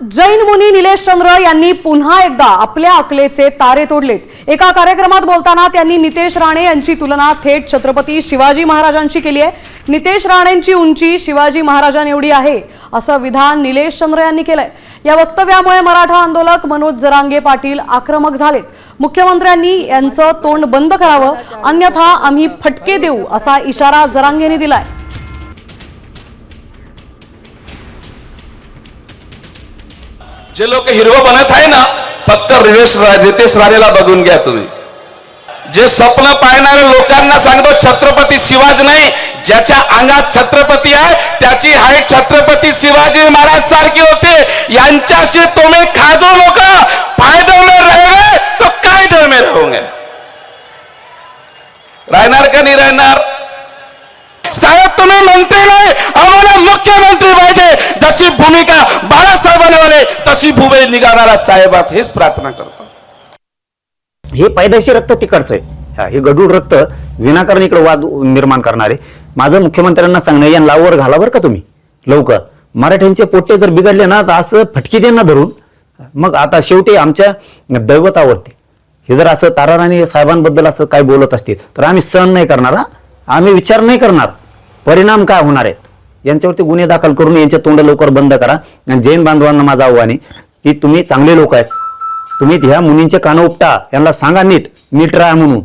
जैन मुनी निलेश चंद्र यांनी पुन्हा एकदा आपल्या अकलेचे तारे तोडलेत। एका कार्यक्रमात बोलताना त्यांनी नितेश राणे यांची तुलना थेट छत्रपती शिवाजी महाराजांची केली आहे। नितेश राणेंची उंची शिवाजी महाराजांएवढी आहे असं विधान निलेश चंद्र यांनी केलंय। या वक्तव्यामुळे मराठा आंदोलक मनोज जरांगे पाटील आक्रमक झालेत। मुख्यमंत्र्यांनी यांचं तोंड बंद करावं, अन्यथा आम्ही फटके देऊ असा इशारा जरांगेंनी दिलाय। जे लोक हिरवं बनत आहे ना, फक्त रितेश राणेला बघून घ्या तुम्ही। जे स्वप्न पाहणारे लोकांना सांगतो छत्रपती शिवाजी नाही, ज्याच्या अंगात छत्रपती आहे त्याची हाईट छत्रपती शिवाजी महाराज सारखी होते। यांच्याशी तुम्ही खाजो लोक फायदे में रहोगे तो कायदे में रहोगे। राहणार का नाही राहणार? साहेब तुम्ही मंत्री नाही, आम्हाला मुख्यमंत्री पाहिजे। जशी भूमिका बाळासाहेबांनी तशी भूमिका निघाणारा साहेबाच हेच प्रार्थना करतो। हे पैदाशी रक्त तिकडचं आहे, हे गडूळ रक्त विनाकारण इकडे वाद निर्माण करणारे। माझं मुख्यमंत्र्यांना सांगणं, या लावर घाला बरं का तुम्ही लवकर। मराठ्यांचे पोटे जर बिघडले ना तर असं फटकी देणं धरून, मग आता शेवटी आमच्या दैवतावरती हे जर असं ताराराणी साहेबांबद्दल असं काय बोलत असतील तर आम्ही सहन नाही करणार, आम्ही विचार नाही करणार परिणाम काय होणार आहेत। यांच्यावरती गुन्हे दाखल करून यांचे तोंड लवकर बंद करा। आणि जैन बांधवांना माझं आव्हान आहे की तुम्ही चांगले लोक आहेत, तुम्ही ह्या मुनींचे कान उपटा, यांना सांगा नीट राहा म्हणून।